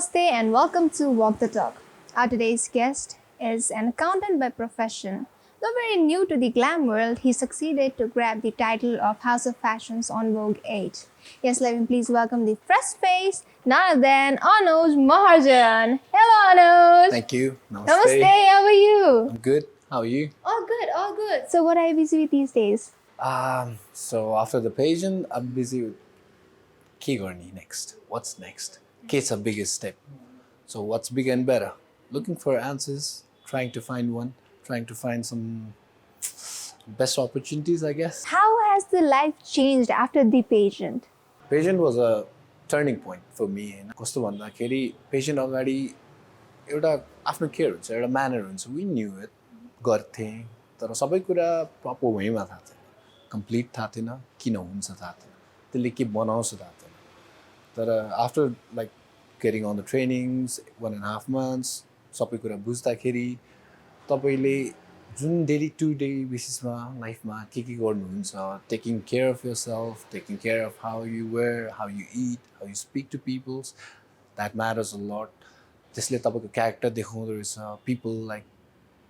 Namaste and welcome to Walk the Talk. Our today's guest is an accountant by profession. Though very new to the glam world, he succeeded to grab the title of House of Fashions on Vogue 8. Yes, let me please welcome the fresh face, none other than Anoj Maharjan. Hello, Anoj. Thank you. Namaste. Namaste, how are you? I'm good. How are you? All good, all good. So what are you busy with these days? So after the pageant, I'm busy with ke garni next. What's next? K's a biggest step. So what's bigger and better? Looking for answers, trying to find one, trying to find some best opportunities, I guess. How has the life changed after the pageant? Pageant was a turning point for me. कस्तो भन्दाखेरि pageant अगाडि एउटा आफ्नो care हुन्छ, एउटा manner हुन्छ. We knew it गर्थेँ तर सबै कुरा प्रपर वेमा थाहा थिएन, कम्प्लिट थाहा थिएन, किन हुन्छ थाहा थिएन, त्यसले के बनाउँछ थाहा थिएन. तर after like getting on the trainings 1.5 months सबै कुरा बुझ्दाखेरि तपाईँले जुन डेली टु डे बेसिसमा लाइफमा के गर्नुहुन्छ, taking care of yourself, taking care of how you wear, how you eat, how you speak to peoples, that matters a lot. त्यसले तपाईँको क्यारेक्टर देखाउँदो रहेछ, पिपल लाइक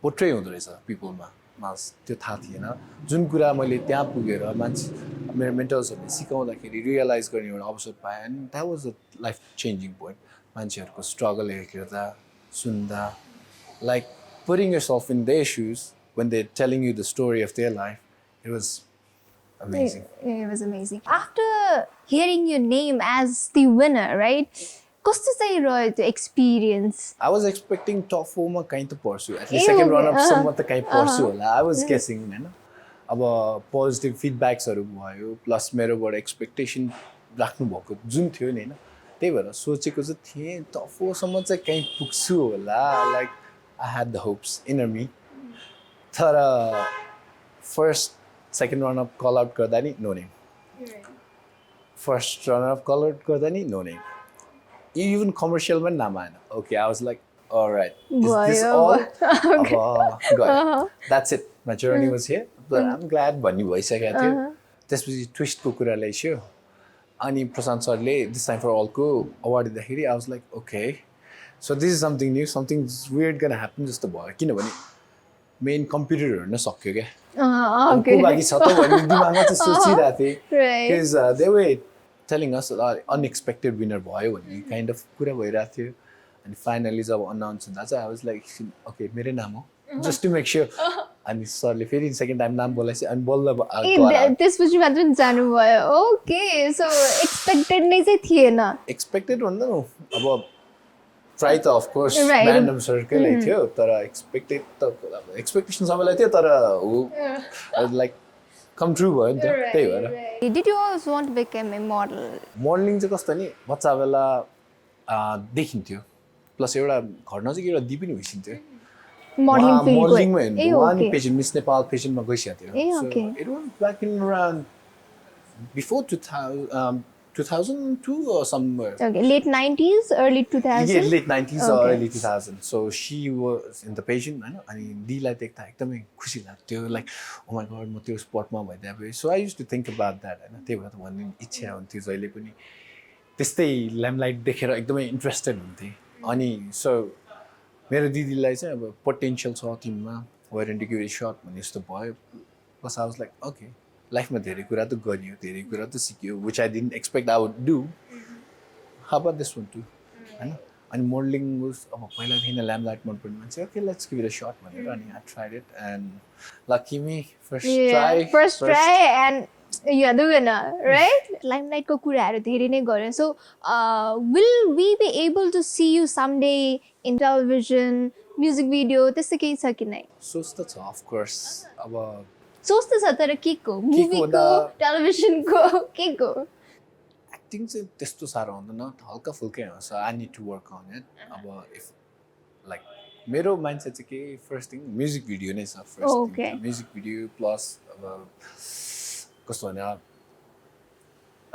पोर्ट्रे हुँदो रहेछ पिपलमा. त्यो थाहा थिएन. जुन कुरा मैले त्यहाँ पुगेर मान्छे मेरो मेन्टर्सहरूले सिकाउँदाखेरि रियलाइज गर्ने एउटा अवसर पाएँ. And that was a life changing point. मान्छेहरूको स्ट्रगल हेर्दा सुन्दा, like putting yourself in their shoes when they're telling you the story of their life, it was amazing. It was amazing. After hearing your name as the winner, right? Kosto chahi rayo त्यो experience? I was expecting top 4 ma kahin ta parchu, at least second run up सम्म त kahin parchu होला. I was guessing, हैन. अब positive फिडब्याक्सहरु भयो, plus मेरोबाट expectation राख्नु भएको जुन थियो नि, हैन, त्यही भएर सोचेको चाहिँ थिएँ टप 4 सम्म चाहिँ कहीं पुग्छु होला. Like I had the hopes inner me. तर first, second run-up call-out गर्दा नि no name. First runner-up call-out गर्दा नि no name. Even commercial मा नाम आएन. Okay, I was like, all right, is this all? अब that's it. My journey was here. But I'm glad भन्ने भइसकेको थियो. त्यसपछि ट्विस्टको कुरा ल्याइस्यो. अनि प्रशान्त सरले this time for all को अवार्ड दिँदाखेरि I was like, okay. So this is something new, something weird gonna happen जस्तो भयो. किनभने मेन कम्प्युटर हेर्न सक्यो क्या. को बाँकी छ त भन्ने दिमागमा चाहिँ सोचिरहेको थिएँ. Because they were telling us unexpected winner भयो भन्ने काइन्ड अफ कुरा भइरहेको थियो. अनि फाइनली जब अनाउन्स हुँदा चाहिँ I was like, okay, मेरै नाम हो, just to make sure. अनि सरले फेरि सेकेन्ड टाइम नाम बोलाएपछि अनि बल्ल त्यसपछि मात्र जानुभयो. ओके, सो एक्सपेक्टेड नै चाहिँ थिएन. एक्सपेक्टेड भन्दा अब ट्राई त अफ कोर्स ऱ्यान्डम सर्कलै थियो, तर एक्सपेक्टेड त एक्सपेक्टेसन सबैलाई थियो, तर लाइक कम ट्रु भयो नि त. त्यही भएर. Did you always want to become a model? Modelling चाहिँ कस्तो नि, बच्चा बेला देखिन्थ्यो, प्लस एउटा घर नजिक एउटा दिदी पनि भइसिन्थ्यो. मोडलिङमा हेर्नु वान पेजेन्ट मिस नेपाल पेजेन्टमा गइसकेको थियो. So it was back in around before 2002 or somewhere. Okay, late 90s, early 2000s? Yeah, late 90s or early 2000s. So she was in the pageant, I know, अनि दिलाई देख्दा एकदमै खुसी लाग्थ्यो, like, oh my god, म त्यो स्पटमा भइदिए. So I used to think about that, हैन. त्यही भएर भन्ने इच्छा हुन्थ्यो जहिले पनि. त्यस्तै ल्याम्पलाइट देखेर एकदमै इन्ट्रेस्टेड हुन्थेँ. अनि सो मेरो दिदीलाई चाहिँ अब पोटेन्शियल छ तिमीमा, where and give it shot भन्ने जस्तो भयो. Plus I was like, okay, लाइफमा धेरै कुरा त गरियो, धेरै कुरा त सिक्यो, which I didn't expect I would do. How about this one too? हैन. अनि मोडलिङ अब पहिलादेखि नै ल्याम्पलाइट मनपर्ने मान्छे, okay, let's give it a shut भनेर अनि I tried it and lucky me, first try and you are the winner, right? Limelight को कुराहरु धेरै नै गरे. So will we be able to see you someday in television, music video, त्यस्तो केही छ कि नै? सोच त छ, of course. अब सोच त छ, तर के को, मुभीको, टेलिभिजनको, के को? एक्टिङ चाहिँ त्यस्तो साह्रो हुँदैन, हल्का फुल्कै हुन्छ. I need to work on it. अब इफ लाइक मेरो माइन्डसेट चाहिँ के, फर्स्ट थिङ म्युजिक भिडियो नै छ. First thing music video plus अब कस्तो भने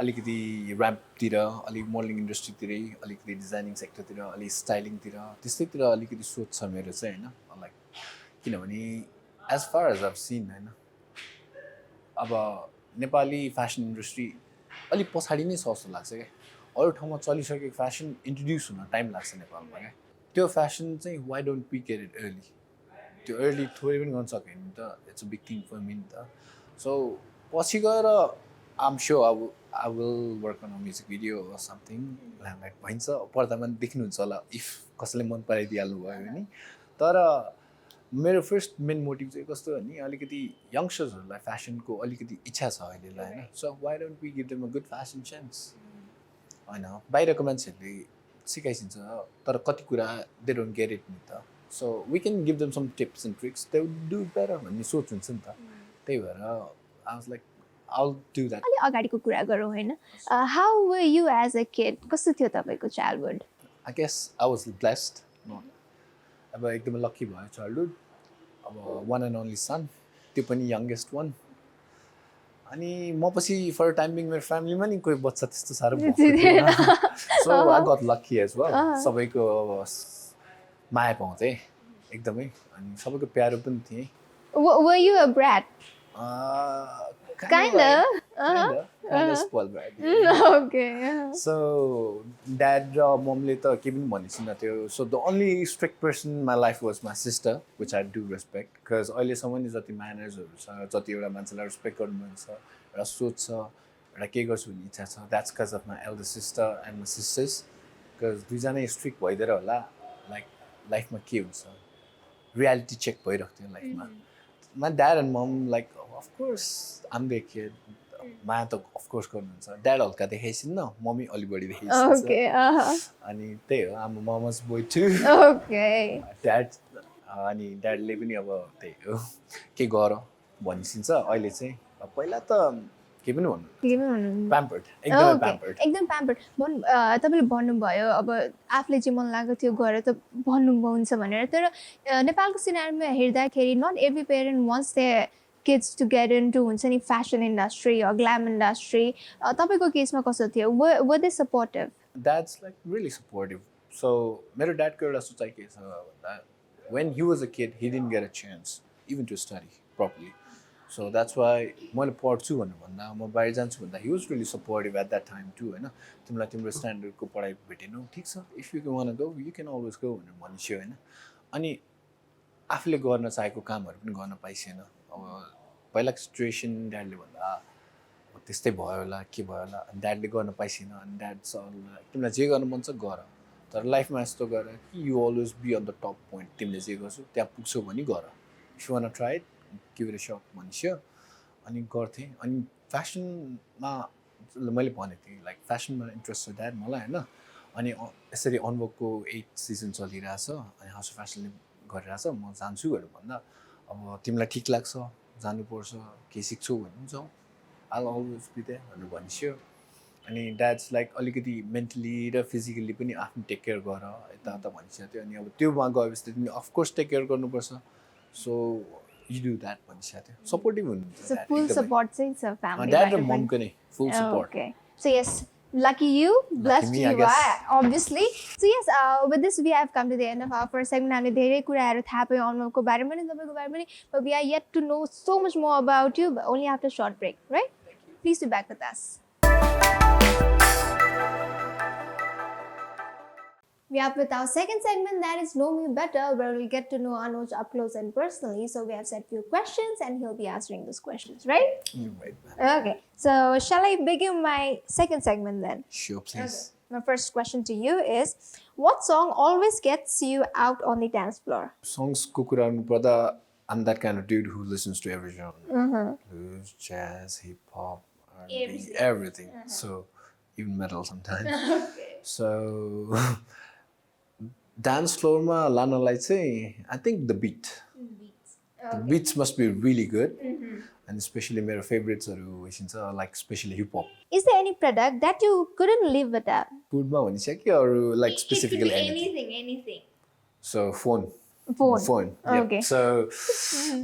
अलिकति ऱ्यापतिर, अलिक मोडलिङ इन्डस्ट्रीतिरै, अलिकति डिजाइनिङ सेक्टरतिर, अलिक स्टाइलिङतिर, त्यस्तैतिर अलिकति सोच छ मेरो चाहिँ, हैन. लाइक किनभने as far as I've seen, हैन, अब नेपाली फ्यासन इन्डस्ट्री अलिक पछाडि नै छ जस्तो लाग्छ क्या. अरू ठाउँमा चलिसकेको फेसन इन्ट्रोड्युस हुन टाइम लाग्छ नेपालमा क्या त्यो फेसन चाहिँ why don't we get it early त्यो अर्ली थोरै पनि गर्न सक्यो नि त it's a big thing for me नि त सो पछि गएर I'm sure I will work on a music video or something like भइन्छ पर्दामा देख्नुहुन्छ होला इफ कसैले मन पराइदिइहाल्नु भयो भने तर मेरो फर्स्ट मेन मोटिभ चाहिँ कस्तो भने अलिकति यङ्स्टर्सहरूलाई फेसनको अलिकति इच्छा छ अहिलेलाई होइन so why don't we give them a good fashion chance होइन बाहिरको मान्छेहरूले सिकाइसिन्छ तर कति कुरा दे डोन्ट गेट इट नि त so we can give them some tips and tricks they would do better भन्ने सोच हुन्छ नि त त्यही भएर I was like I'll do that. अलि अगाडिको कुरा गरौँ होइन how were you as a kid कस्तो थियो तपाईँको childhood I guess I was blessed. अब एकदमै लकी भयो चाइल्डहुड अब वान एन्ड ओन्ली सन त्यो पनि यङ्गेस्ट वान अनि म पछि फर टाइम बिङ मेरो फ्यामिलीमा नि कोही बच्चा त्यस्तो साह्रो so I got lucky as well सबैको अब माया पाउँथेँ एकदमै अनि सबैको प्यारो पनि थिएँ were you a brat kind of spoiled brat. Okay. So dad र momले त के पनि भनेको थियो so the only strict person in my life was my sister which I do respect because अहिलेसम्म नि जति म्यानर्सहरू छ जति एउटा मान्छेलाई रेस्पेक्ट गर्नुहुन्छ एउटा सोच छ एउटा के गर्छु भन्ने इच्छा छ that's because of my elder sister and my sisters because दुईजना स्ट्रिक्ट भइदिएर होला लाइक लाइफमा के हुन्छ रियालिटी चेक भइरहेको थियो लाइफमा my dad and mom like of course I'm the kid माया त of course गर्नुहुन्छ ड्याड हल्का देखाइसिन् न मम्मी अलि बढी देखाइसिन्छ अनि त्यही हो I'm a mama's boy too dad अनि ड्याडले पनि अब त्यही हो के गर भनिसिन्छ अहिले चाहिँ पहिला त के पनि भन्नु प्याम्पर्ड एकदम प्याम्पर्ड तपाईँले भन्नुभयो अब आफूले चाहिँ मन लागेको थियो गएर त भन्नुहुन्छ भनेर तर नेपालको सिनेरीमा हेर्दाखेरि not every parent wants their kids to get into हुन्छ नि fashion industry or glam industry तपाईँको केसमा कस्तो थियो were they supportive that's like really supportive so मेरो ड्याडको एउटा सोचाइ के छ भन्दा when he was a kid he didn't get a chance even to study properly so that's why मैले पढ्छु भनेर भन्दा म बाहिर जान्छु भन्दा he was really supportive at that time to होइन तिमीलाई तिम्रो स्ट्यान्डर्डको पढाइ भेटेनौ ठिक छ if you can one go you can always go भनेर भनिसक्यो होइन अनि आफूले गर्न चाहेको कामहरू पनि गर्न पाइसेन अब पहिलाको सिचुएसन ड्याडले भन्दा त्यस्तै भयो होला के भयो होला अनि ड्याडले गर्न पाइसेन अनि ड्याड तिमीलाई जे गर्न मन छ गर तर लाइफमा यस्तो गर कि you always be on the top point तिमीले जे गर्छौ त्यहाँ पुग्छौ भने गर if you want try it give it a shot भनिसक्यो अनि गर्थेँ अनि फेसनमा मैले भनेको थिएँ लाइक फेसनमा इन्ट्रेस्ट छ ड्याड मलाई होइन अनि यसरी अनुभवको 8 सिजन चलिरहेछ अनि हाउस अफ फेसनले गरिरहेछ म जान्छु भनेर भन्दा अब तिमीलाई ठिक लाग्छ जानुपर्छ के सिक्छौ भने जाउँ आई अलवेज बी देयर भनेर भनिसक्यो अनि ड्याड्स लाइक अलिकति मेन्टली र फिजिकली पनि आफ्नो टेक केयर गर यताउता भनिसकेको थियो अनि अब त्योमा गएपछि तिमीले अफकोर्स टेक केयर गर्नुपर्छ सो यु डु द्याट भनिसकेको थियो सपोर्टिभ हुनुहुन्छ फुल सपोर्ट चाहिँ छ फ्यामिली ड्याड र ममको नै फुल support So yes, lucky you, blessed you are, obviously. So yes, with this we have come to the end of our first segment. हामीले धेरै कुराहरू थाहा पायौँ अनुभवको बारेमा नि तपाईँको बारेमा नि but we are yet to know so much more about you but only after a short break, right? Please be back with us. We are with our second segment, that is Know Me Better, where we'll get to know Anoj up close and personally. So we have set few questions and he'll be answering those questions, right? Right. Okay. So shall I begin my second segment then? Sure, please. Okay. My first question to you is, what song always gets you out on the dance floor? Songs ko कुरा गर्नु पर्दा I'm that kind of dude who listens to every genre. Blues, jazz, hip hop, R&B, everything. So even metal sometimes. Okay. So dance floor ma lanalai चाहिँ I think the beat. The beats must be really good. And especially my favorites are like especially hip hop. Is there any product that you couldn't live without? Food ma bhanisakyo or like specifically it could be anything. So phone. Phone. Yep. Okay. So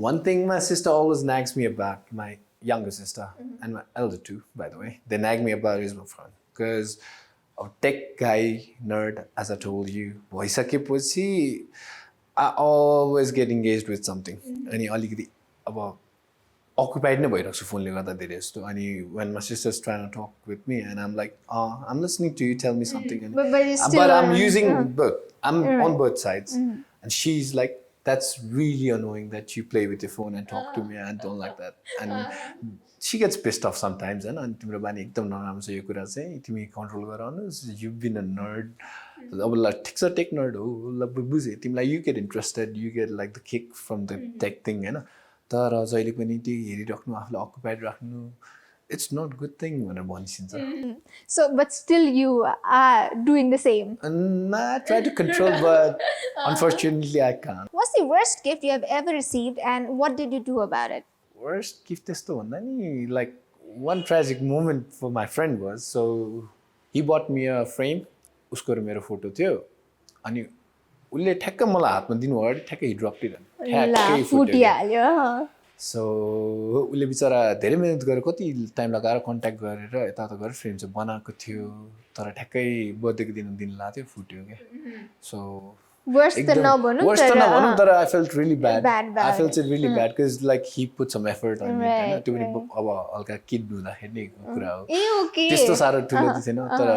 one thing my sister always nags me about, my younger sister and my elder too, by the way, they nag me about is my phone. Because a tech guy, nerd, as I told you, भइसकेपछि I always get engaged with something. अनि अलिकति अब occupied नै भइरहेको छु फोनले गर्दा धेरै जस्तो अनि when my sister's trying to talk with me and I'm like I'm listening to you tell me something and, but I'm using both I'm on both sides and she's like that's really annoying that you play with your phone and talk to me I don't like that and she gets pissed off sometimes and तिम्रो बानी एकदम नराम्रो छ यो कुरा चाहिँ तिमी control गर Anuj you've been a nerd अब ल ठिक छ टेक नर्ड हो ल बुझेँ तिमीलाई you get interested you get like the kick from the tech thing हैन तर जहिले पनि त्यो हेरिराख्नु आफूलाई अकुपाइड राख्नु it's not good thing भनेर भनिसिन्छ So but still you are doing the same. and I try to control but unfortunately I can't. What's the worst gift you have ever received and what did you do about it? Worst gift त्यस्तो भन्दा नि like one tragic moment for my friend was so he bought me a frame उसको र मेरो photo थियो अनि उसले ठ्याक्क मलाई हातमा दिनु अगाडि ठ्याक्कै हि ड्रप ठ्याक्कै फुटिहाल्यो सो उसले बिचरा धेरै मेहनत गरेर कति टाइम लगाएर कन्ट्याक्ट गरेर यताउता गरेर फ्रेम चाहिँ बनाएको थियो तर ठ्याक्कै बर्थडेको दिन लाग्थ्यो फुट्यो क्या सो worst त नभनौँ तर I felt really bad. I felt it really bad because like he put some effort on it हैन त्यो पनि अब हल्का किड हुँदाखेरि नै कुरा हो त्यस्तो साह्रो ठुलो थिएन तर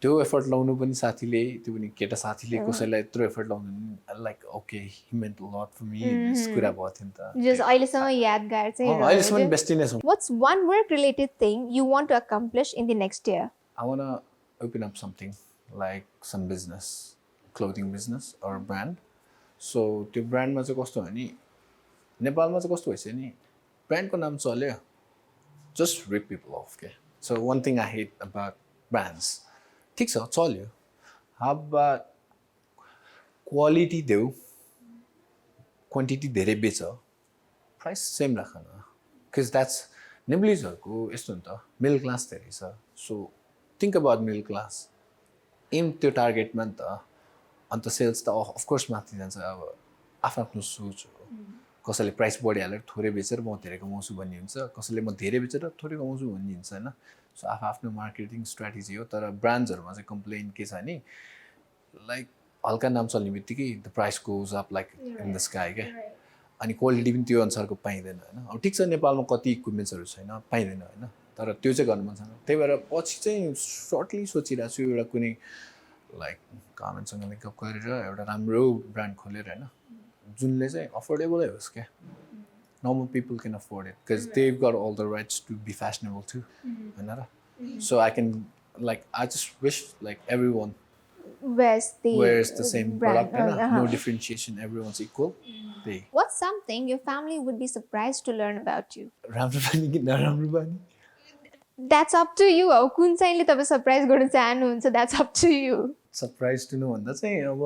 त्यो एफर्ट लाउनु पनि साथीले त्यो पनि केटा साथीले कसैलाई यत्रो एफर्ट लाउनु like okay he meant a lot for me this कुरा भयो थियो नि त जस्ट अहिलेसम्म यादगार चाहिँ अहिलेसम्म बेस्ट नै छ What's one work related thing you want to accomplish in the next year? I want to open up something like some business clothing business or brand so त्यो ब्रान्डमा चाहिँ कस्तो हो नि नेपालमा चाहिँ कस्तो भइछ नि ब्रान्डको नाम चल्यो just rip people off के so one thing I hate about brands ठिक छ चल्यो अब क्वालिटी देऊ क्वान्टिटी धेरै बेच प्राइस सेम राख न बिकज द्याट्स नेब्लिजहरूको यस्तो नि त मिडल क्लास धेरै छ so think about middle class um त्यो टार्गेटमा नि त अन्त सेल्स त अफकोर्स माथि जान्छ अब आफ्नो आफ्नो सोच हो कसैले प्राइस बढिहालेर थोरै बेचेर म धेरै कमाउँछु भन्ने हुन्छ कसैले म धेरै बेचेर थोरै कमाउँछु भन्ने हुन्छ होइन सो आफ्नो मार्केटिङ स्ट्राटेजी हो तर ब्रान्ड्सहरूमा चाहिँ कम्प्लेन के छ नि लाइक हल्का नाम चल्ने बित्तिकै the price goes up like in the sky क्या अनि क्वालिटी पनि त्यो अनुसारको पाइँदैन होइन अब ठिक छ नेपालमा कति इक्विपमेन्ट्सहरू छैन पाइँदैन होइन तर त्यो चाहिँ गर्नु मन छैन त्यही भएर पछि चाहिँ सर्टली सोचिरहेको छु एउटा कुनै लाइक गभर्मेन्टसँग लिङ्कअप गरेर एउटा राम्रो ब्रान्ड खोलेर होइन जुनले चाहिँ अफोर्डेबलै होस् क्या normal people can afford it because they've got all the rights to be fashionable too so I can like I just wish like everyone wears the same product no differentiation everyone's equal What's something your family would be surprised to learn about you? राम्रो बानी कि नराम्रो बानी That's up to you. अब कुन चाहिँले तपाईँ surprise गर्न चाहनुहुन्छ that's up to you. Surprise दिनु भन्दा चाहिँ अब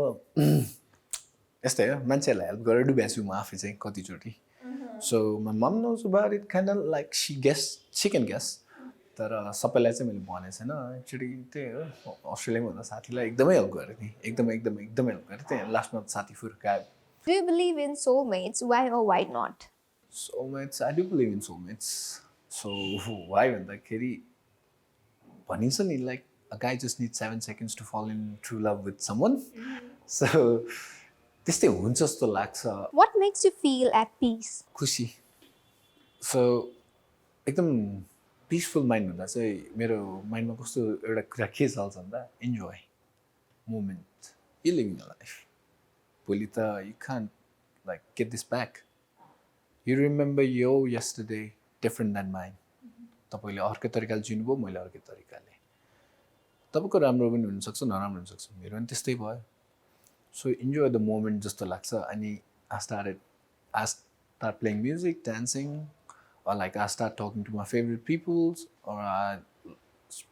यस्तै हो मान्छेहरूलाई हेल्प गरेर डुब्याछु म आफै चाहिँ कतिचोटि So my mom knows about it kind of like she can guess तर सबैलाई चाहिँ मैले भनेको छैन एक्चुअली त्यही हो अस्ट्रेलियामा हुँदा साथीलाई एकदमै हेल्प गरेको थिएँ एकदमै हेल्प गरेको थिएँ लास्टमा साथी फुर्कायो Do you believe in soulmates? Why or why not? Soulmates, I do believe in soulmates. So why भन्दाखेरि भनिन्छ नि like a guy just needs 7 seconds to fall in true love with someone. So त्यस्तै हुन्छ जस्तो लाग्छ What makes you feel at peace? खुसी so एकदम peaceful mind हुँदा चाहिँ मेरो माइन्डमा कस्तो एउटा कुरा के चल्छ भन्दा enjoy moment you living a life भोलि त you can't like get this back you remember यो यस्टरडे डिफ्रेन्ट देन माइन तपाईँले अर्कै तरिकाले जिउनुभयो मैले अर्कै तरिकाले तपाईँको राम्रो पनि हुनसक्छ नराम्रो हुनसक्छ मेरो पनि त्यस्तै भयो So enjoy the moment जस्तो लाग्छ अनि I start playing music, dancing, or like I start talking to my favorite people, or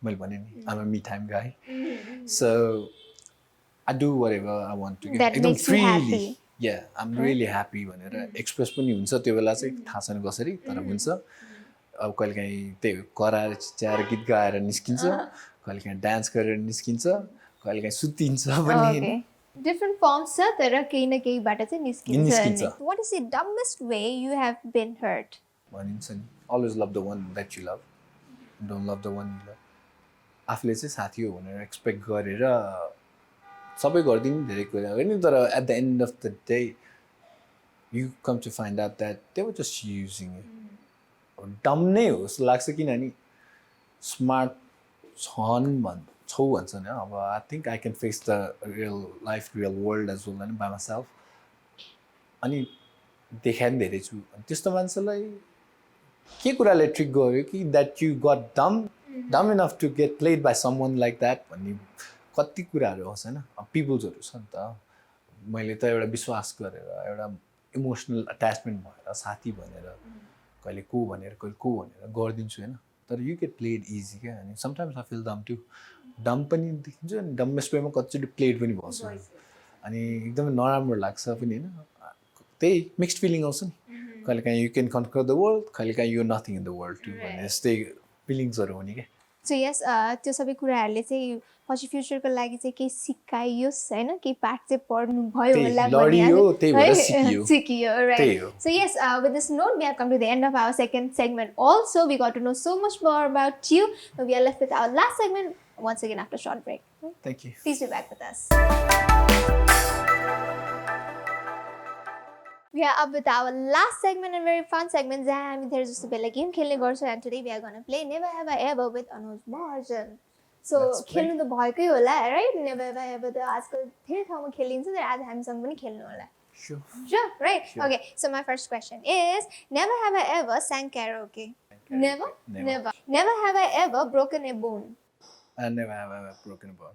मैले भने नि I'm a me time guy. So I do whatever I want to. That makes you happy. Yeah, I'm really happy भनेर express पनि हुन्छ त्यो बेला चाहिँ थाहा छैन कसरी तर हुन्छ अब कहिलेकाहीँ त्यही कराएर चिच्याएर गीत गाएर निस्किन्छ कहिलेकाहीँ डान्स गरेर निस्किन्छ कहिलेकाहीँ सुतिन्छ पनि Different forms छ तर केही न केहीबाट चाहिँ निस्किन्छ What is the dumbest way you have been hurt? भनिन्छ नि always love the one that you love don't love the one you love आफूले चाहिँ साथी हो भनेर एक्सपेक्ट गरेर सबै गरिदिनु धेरै कुरा हो नि तर at the end of the day you come to find out that they were just using you डम नै हो जस्तो लाग्छ किनभने स्मार्ट छौ भन्छ नि अब I think I can face the real world as well होइन बाई माइसेल्फ अनि देखाइ पनि धेरै छु अनि त्यस्तो मान्छेलाई के कुराले ट्रिक गर्यो कि that you got dumb enough to get played by someone like that भन्ने कति कुराहरू आउँछ होइन पिपल्सहरू छ नि त मैले त एउटा विश्वास गरेर एउटा इमोसनल अट्याचमेन्ट भएर साथी भनेर कहिले को भनेर गरिदिन्छु होइन तर यु गेट प्लेड इजी क्या अनि समटाइम्स आई फिल डम टु डम पनि देखिन्छु अनि डम्मेस्ट वेमा कतिचोटि प्लेड पनि भउँछु अनि एकदमै नराम्रो लाग्छ पनि होइन त्यही मिक्स्ड फिलिङ आउँछ नि कहिलेकाहीँ you can conquer the world कहिलेकाहीँ you nothing in the world to भन्ने यस्तै फिलिङ्सहरू हुने क्या सो यस त्यो सबै कुराहरूले चाहिँ पछि फ्युचरको लागि चाहिँ केही सिकाइयोस् होइन केही पाठ चाहिँ पढ्नु भयो होला सिकियो right so yes with this note we have come to the end of our second segment also we got to know so much more about you we are left with our last segment once again after a short break. Thank you. Please be back with us. We are up with our last segment and very fun segment. Zam, there's just a bit like game खेल्ने गर्छ and today we are going to play Never Have I Ever with Anoj Maharjan. So खेल्नु त भएकै होला right? Never Have I Ever त आजकल धेरै ठाउँमा खेलिन्छ तर आज हामीसँग पनि खेल्नु होला. Sure, right? Sure. Okay, so my first question is Never have I ever sang karaoke? Never. Never have I ever broken a bone? I never have ever broken a bone.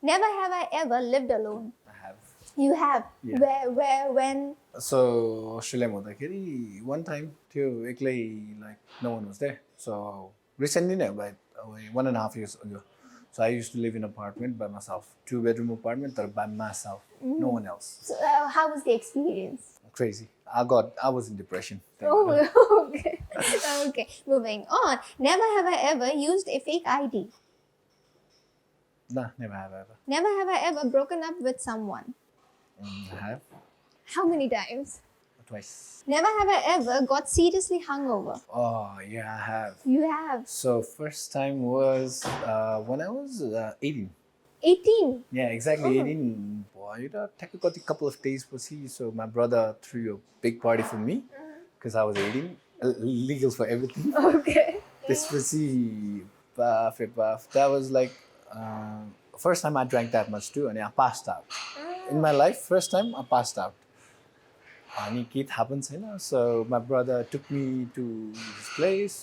Never have I ever lived alone? I have. You have? Yeah. Where, when? So, Australia हुँदाखेरि one time थियो एक्लै like no one was there. So, recently नै about 1.5 years ago. So, I used to live in an apartment by myself. 2-bedroom apartment but by myself. No one else. So, how was the experience? Crazy. I was in depression. Oh, okay. Okay, moving on. Never have I ever used a fake ID? Nah, never have ever. Never have I ever broken up with someone? I have. How many times? Twice. Never have I ever got seriously hungover? Oh, yeah, I have. You have? So, first time was when I was 18. 18? Yeah, exactly. 18. Boy, take a couple of days for see. So, my brother threw a big party for me because I was 18. Legal for everything. Okay. This was that was like first time I drank that much too and I passed out. In my life, first time I passed out. And it happens, you know. So my brother took me to his place.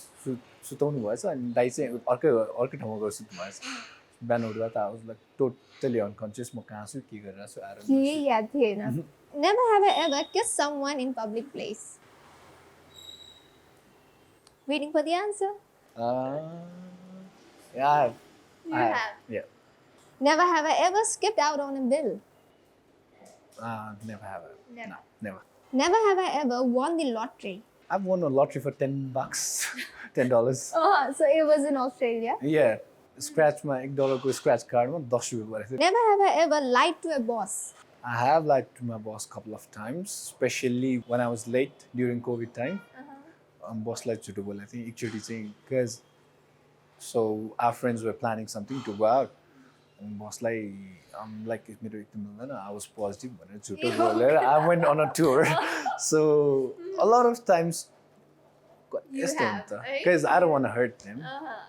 Sutaunu bhayeछ अनि दाइ चाहिँ अर्कै ठाउँमा गएर सुत्नु भएछ बिहान उठ्दा त I was like totally unconscious म कहाँ छु के गरिरहेको छु आएर के याद थिएन Never have I ever kissed someone in public place? Waiting for the answer? Yeah, I have. You have? Yeah. Never have I ever skipped out on a bill? Never have. Never. No, never. Never have I ever won the lottery? I've won a lottery for $10. $10. Oh, so it was in Australia? Yeah. Scratch my $1 को scratch card में 10 रुपए पड़े थे. Never have I ever lied to a boss? I have lied to my boss a couple of times, especially when I was late during COVID time. Boss like झुटो बोले थे एकचोटि चाहिँ because so our friends were planning something to go out. And boss like like मेरो एकदम मिल्दैन I was positive भनेर झुटो बोलेर I went on a tour. So a lot of times because I don't want to hurt them.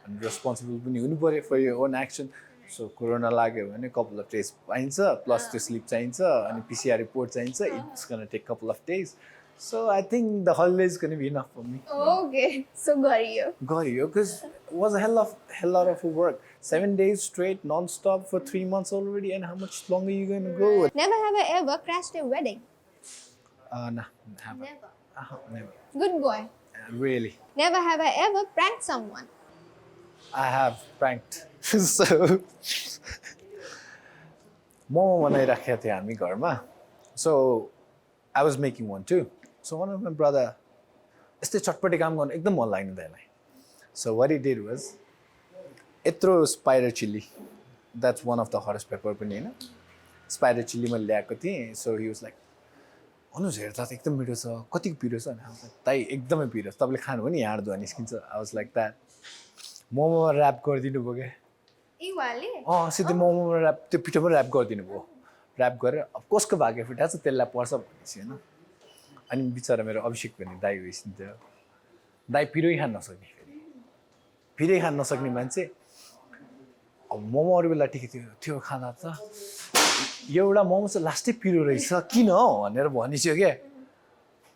And responsible पनि हुनु पर्यो for your own action. So corona लाग्यो भने couple of days चाहिन्छ plus त्यो sleep चाहिन्छ अनि PCR report चाहिन्छ. It's going to take couple of days. So I think the holiday is going to be enough for me. Okay, so गरियो because it was a hell lot of work. 7 days straight non-stop for 3 months already, and how much longer are you going to go? Never have I ever crashed a wedding? Nah, never. Never. Good boy. Really. Never have I ever pranked someone? I have pranked. So momo बनाइराखेको थिएँ हामी घरमा. So I was making one too. So one of my brother यस्तै चटपटे काम गर्नु एकदम मन लाग्ने त्यसलाई. So what he did was यत्रो spider chili. That's one of the hottest pepper पनि हैन. Spider chili मैले ल्याएको थिएँ. So he was like Anuj हेर्दा त एकदम मिठो छ कतिको पिरो छ अनि ताई एकदमै पिरो छ तपाईले खानु भने यहाँ धुवा निस्किन्छ I was like that. मोमोमा र्याप गरिदिनु भयो के ए वाले सिधै मोमोमा र्याप त्यो पिठोमा र्याप गरिदिनु भयो र्याप गरेर अब कसको भाग्य फिटा छ त्यसलाई पर्छ भनेपछि हैन अनि बिचरा मेरो अभिषेक भन्ने दाइ हुइसिन्थ्यो दाइ पिरै खान नसक्ने पिरै खान नसक्ने मान्छे अब मोमो अरू बेला ठिकै थियो त्यो खाँदा त एउटा मोमो चाहिँ लास्टै पिरो रहेछ किन भनेर भनिसक्यो क्या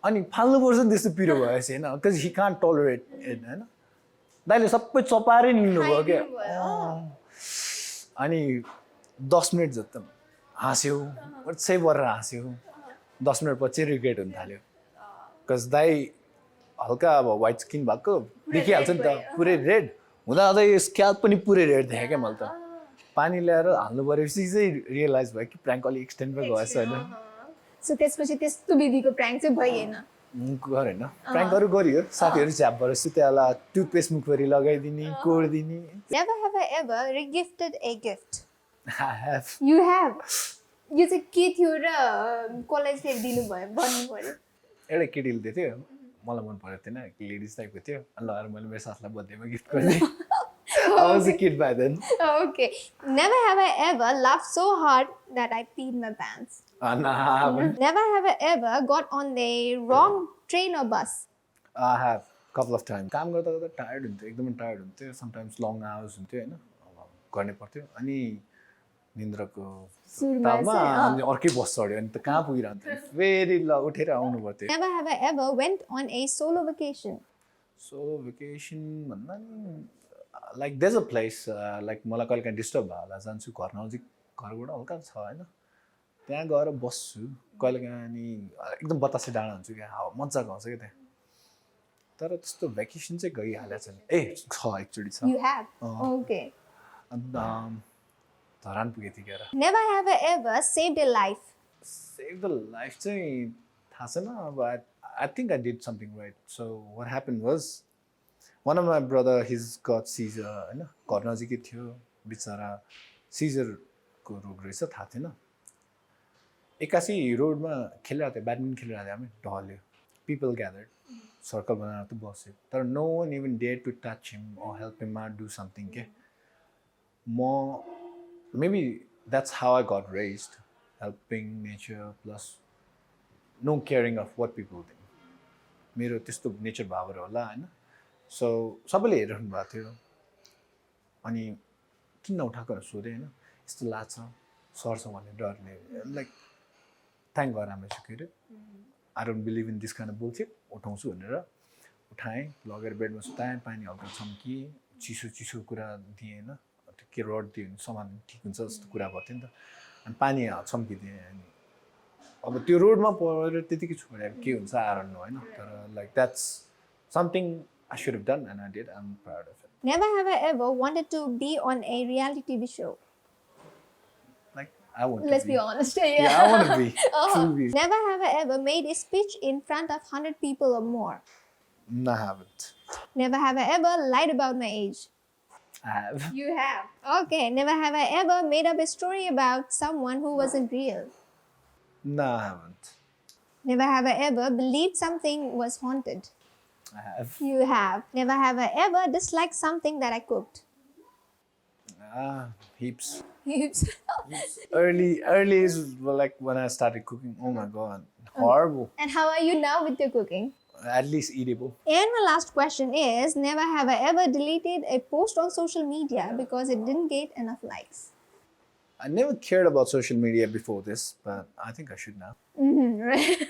अनि फाल्नुपर्छ नि त्यस्तो पिरो भएपछि होइन because he can't tolerate it होइन दाइले सबै चपाएरै निल्नुभयो क्या अनि 10 मिनट जस्तो हाँस्यो सही गरेर हाँस्यो 10 मिनट पछि रिग्रेट हुन थाल्यो बिकज दाइ हल्का अब व्हाइट स्किन भएको देखिहाल्छ नि त पुरै रेड हुँदा हुँदै स्क्याल्प पनि पुरै रेड देखेँ क्या मैले त पानी ल्याएर हाल्नु परेपछि चाहिँ रियलाइज भयो कि प्र्याङ्क अलिक एक्सटेन्ड पो गएछ होइन सो त्यसपछि त्यस्तो विधिको प्र्याङ्क चाहिँ भइएन गरेन प्र्याङ्कहरू गरियो साथीहरू झ्याप भएर सुत्याला टुथपेस्ट मुखभरि लगाइदिने कोरिदिने Never have I ever regifted a gift. I have. You have. यो चाहिँ के थियो र कसलाई चाहिँ दिनुभयो भन्नु पर्यो एउटा केटीले दिएको थियो मलाई मन परेको थिएन लेडिज टाइपको थियो अनि लगाएर मैले मेरो साथीलाई बर्थडेमा गिफ्ट गरिदिएँ I was a kid by then. Okay. Never have I ever laughed so hard that I peed my pants. No, I haven't. Never have I ever got on the wrong train or bus. I have. Couple of times. काम गर्दा गर्दा tired हुन्थ्यो एकदमै tired हुन्थ्यो sometimes long hours हुन्थ्यो होइन गर्नै पर्थ्यो अनि निन्द्राको तालमा अनि अर्कै बस चढ्यो अनि त कहाँ पुगिरहन्थ्यो फेरि ल उठेर आउनु पर्थ्यो Never have I ever went on a solo vacation. So vacation भन्दा नि like there is a place like मलाई कहिले काहीँ डिस्टर्ब भयो होला जान्छु घर नजिक घरबाट हल्का छ होइन त्यहाँ गएर बस्छु कहिले काहीँ अनि एकदम बतासे डाँडा हुन्छु क्या हावा मजाको आउँछ क्या त्यहाँ तर त्यस्तो भ्याकेसन चाहिँ गइहालेको छ नि छ एक्चुअली छ You have? Okay. अन्त धरान पुगेको थिएँ क्या Never have I ever saved a life. Save the life चाहिँ थाहा छैन अब I think I did something right so what happen was one of my brother his got seizure होइन घर नजिकै थियो बिचरा सिजरको रोग रहेछ थाहा थिएन एक्कासी रोडमा खेलिरहेको थियो ब्याडमिन्टन खेलिरहेको थियो हामी ढल्यो पिपल ग्यादर्ड सर्कल बनाएर त बस्यो तर no one even dare to touch him or help him or do something के म maybe that's how I got raised helping nature plus no caring of what people think मेरो त्यस्तो nature भएर होला होइन सो सबैले हेरिरहनु भएको थियो अनि किन उठाएको भनेर सोधेँ होइन यस्तो लाग्छ सर्छ भन्ने डरले like thank God um security I don't believe in this kind of bullshit उठाउँछु भनेर उठाएँ लगेर बेडमा सुताएँ पानी हल्का छम्किएँ चिसो चिसो कुरा दिएँ होइन त्यो के रड दियो भने सामान ठिक हुन्छ जस्तो कुरा भएको थियो नि त अनि पानी छम्किदिएँ अनि अब त्यो रोडमा परेर त्यतिकै छोडेर के हुन्छ आरहनु होइन तर like that's something I should have done and I did. I'm proud of it. Never have I ever wanted to be on a reality TV show. Like, I want Let's to be honest. Yeah, I want to be. Truly. Never have I ever made a speech in front of 100 people or more. No, I haven't. Never have I ever lied about my age. I have. You have. Okay. Never have I ever made up a story about someone who wasn't real. No, I haven't. Never have I ever believed something was haunted. I have. You have. Never have I ever disliked something that I cooked. Heaps. Heaps. Early is like when I started cooking. Oh my god, horrible. And how are you now with your cooking? At least eatable. And my last question is, never have I ever deleted a post on social media because it didn't get enough likes. I never cared about social media before this, but I think I should now. Right.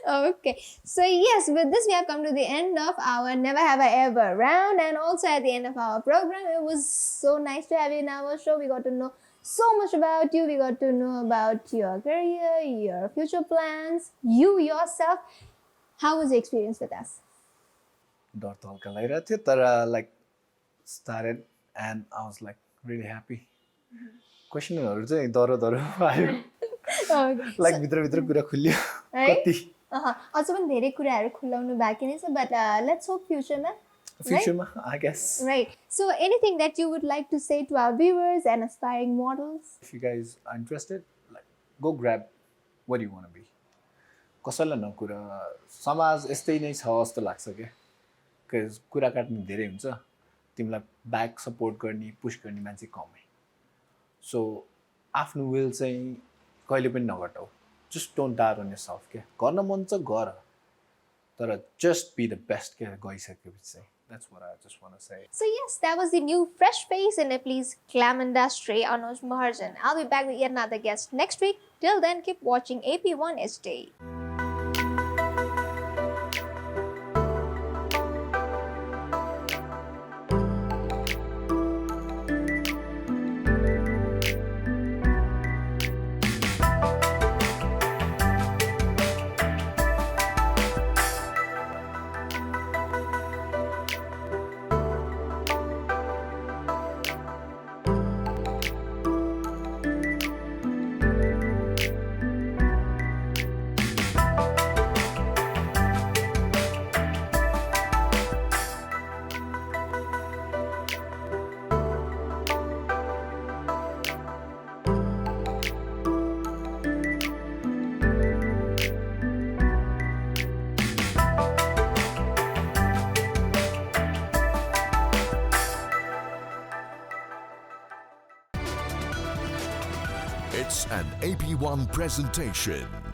Okay. So yes, with this we have come to the end of our Never Have I Ever round and also at the end of our program. It was so nice to have you in our show. We got to know so much about you. We got to know about your career, your future plans, you yourself. How was the experience with us? डर त हल्का लागिरहेको थियो तर like started and I was like really happy. क्वेसनहरू चाहिँ दरो आयो लाइक भित्र कुरा खुल्यो कति अझ पनि धेरै कुराहरू खुलाउनु बाँकी नै छ बट लेट्स होप फ्युचरमा I guess. Right. So anything that you would like to say to our viewers and aspiring models? If you guys are interested, like go grab what you want to be. कसैलाई नकुरा समाज यस्तै नै छ जस्तो लाग्छ क्या because कुरा काट्ने धेरै हुन्छ तिमीलाई ब्याक सपोर्ट गर्ने पुश गर्ने मान्छे कमै सो आफ्नो विल चाहिँ कहिले पनि नघटाऊ just don't doubt on yourself क्या गर्न मन छ गर तर just be the best के गइसकेपछि चाहिँ that's what I just want to say. So yes, that was the new fresh face in Nepalese glam industry, Anoj Maharjan. I'll be back with yet another guest next week. Till then, keep watching AP1HD. It's an AP1 presentation.